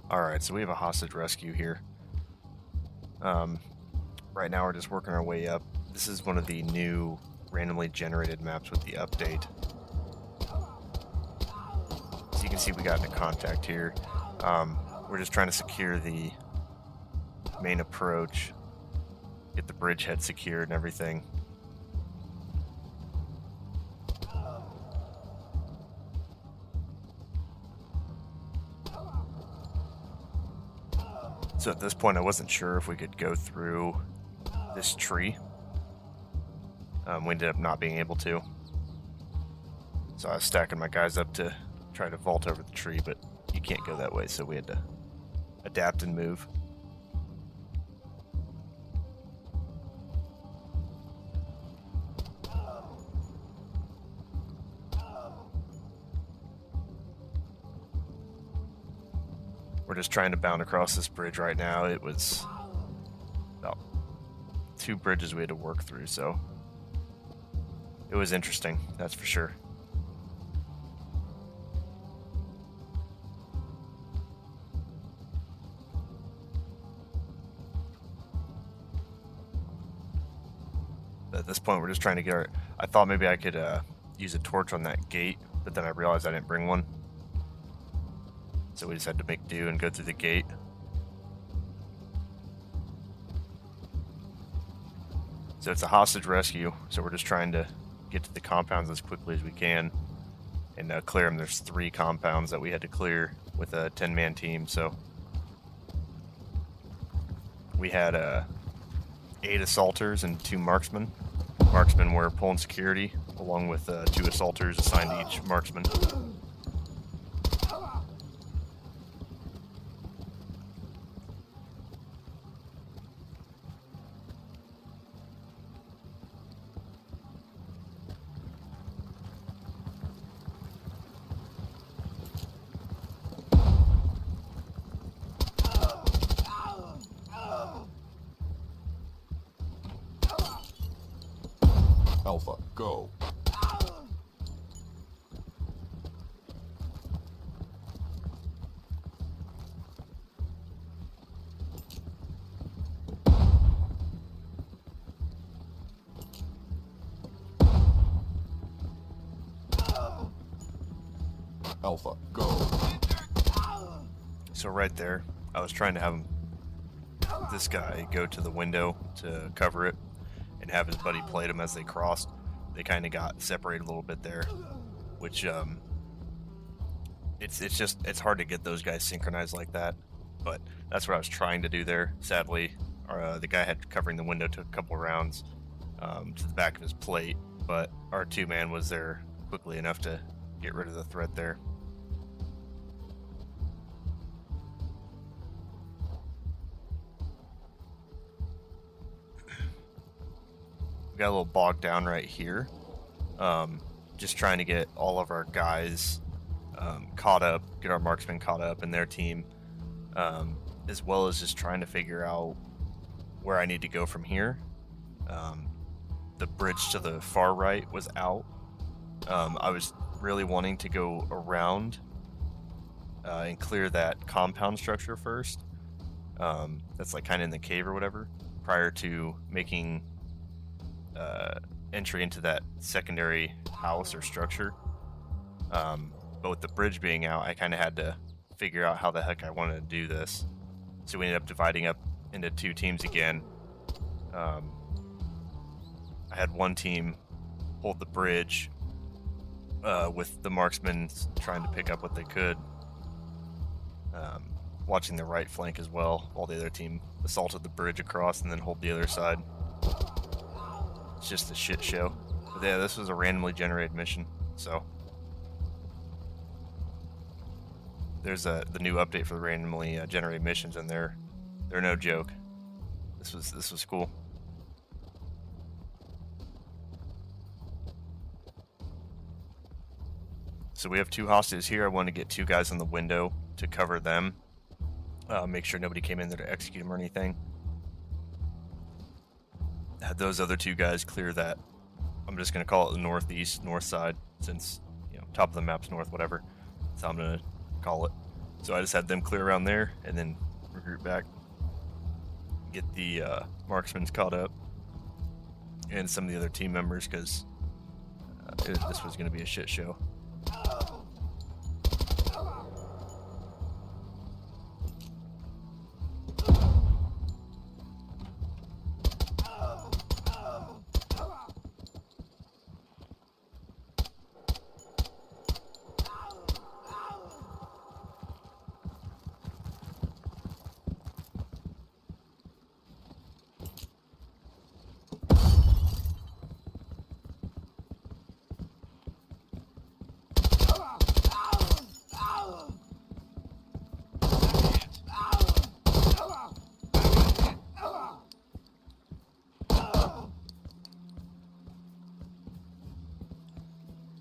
Alright, so we have a hostage rescue here. Um, right now we're just working our way up. This is one of the new randomly generated maps with the update. So you can see we got into contact here. We're just trying to secure the main approach, get the bridgehead secured and everything. So at this point I wasn't sure if we could go through this tree. We ended up not being able to. So I was stacking my guys up to try to vault over the tree, but you can't go that way, so we had to adapt and move. We're just trying to bound across this bridge right now. It was about 2 bridges we had to work through, so it was interesting, that's for sure. But at this point, we're just trying to get our... I thought maybe I could use a torch on that gate, but then I realized I didn't bring one. So we just had to make do and go through the gate. So it's a hostage rescue, so we're just trying to get to the compounds as quickly as we can and clear them. There's 3 compounds that we had to clear with a 10-man team, so we had 8 assaulters and 2 marksmen. Marksmen were pulling security, along with 2 assaulters assigned to each marksman. Alpha, go. Alpha, go. So right there, I was trying to have this guy go to the window to cover it and have his buddy plate him as they crossed. They kind of got separated a little bit there, which it's hard to get those guys synchronized like that. But that's what I was trying to do there. Sadly, the guy had covering the window took a couple rounds to the back of his plate, but our 2-man was there quickly enough to get rid of the threat there. We got a little bogged down right here. Just trying to get all of our guys caught up, get our marksmen caught up in their team, as well as just trying to figure out where I need to go from here. The bridge to the far right was out. I was really wanting to go around and clear that compound structure first. That's like kind of in the cave or whatever, prior to making entry into that secondary house or structure. But with the bridge being out, I kind of had to figure out how the heck I wanted to do this. So we ended up dividing up into 2 teams again. I had one team hold the bridge with the marksmen trying to pick up what they could, watching the right flank as well, while the other team assaulted the bridge across and then hold the other side. It's just a shit show. But yeah, this was a randomly generated mission, so there's the new update for the randomly generated missions, and they're no joke. This was cool. So we have 2 hostages here. I want to get 2 guys on the window to cover them, make sure nobody came in there to execute them or anything. Had those other 2 guys clear that. I'm just going to call it the north side, since, top of the map's north, whatever. That's how I'm going to call it. So I just had them clear around there and then regroup back, get the marksmen caught up, and some of the other team members, because this was going to be a shit show.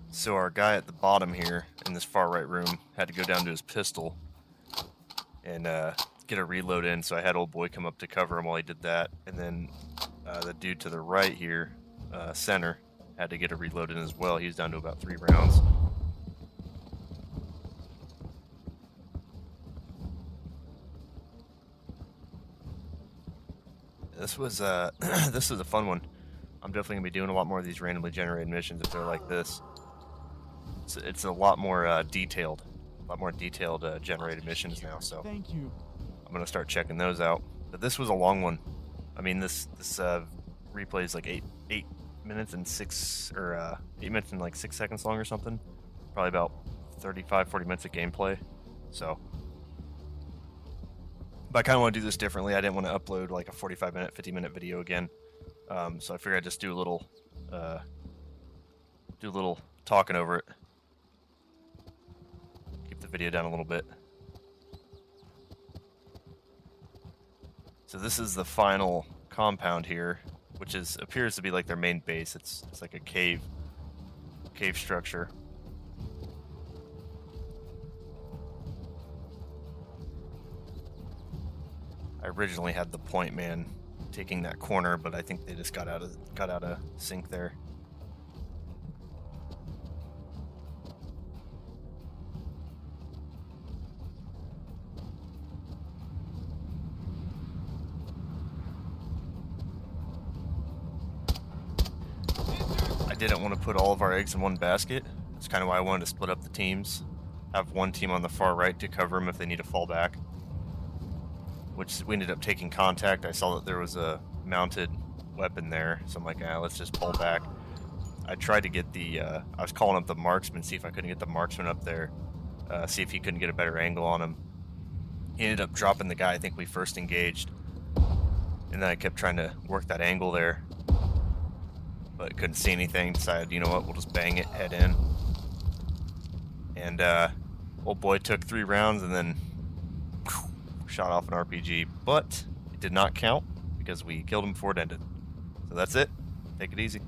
So our guy at the bottom here in this far right room had to go down to his pistol and get a reload in, so I had old boy come up to cover him while he did that. And then the dude to the right here, center, had to get a reload in as well. He's down to about 3 rounds. This was this is a fun one. I'm definitely gonna be doing a lot more of these randomly generated missions if they're like this. It's a lot more detailed, generated missions now. So Thank you. I'm gonna start checking those out. But this was a long one. I mean, this replay is like 8 minutes and 8 minutes and like 6 seconds long or something. Probably about 35-40 minutes of gameplay. So, but I kind of want to do this differently. I didn't want to upload like a 45-minute, 50-minute video again. So I figured I'd just do a little talking over it. Keep the video down a little bit. So this is the final compound here, which appears to be like their main base. It's like a cave structure. I originally had the point man taking that corner, but I think they just got out of sync there. I didn't want to put all of our eggs in one basket. That's kind of why I wanted to split up the teams. Have one team on the far right to cover them if they need to fall back. Which we ended up taking contact. I saw that there was a mounted weapon there, so I'm like, let's just pull back. I tried to get I was calling up the marksman, see if I couldn't get the marksman up there, see if he couldn't get a better angle on him. He ended up dropping the guy I think we first engaged, and then I kept trying to work that angle there, but couldn't see anything. Decided, you know what, we'll just bang it head in. And old boy took 3 rounds and then shot off an RPG, but it did not count because we killed him before it ended. So that's it. Take it easy.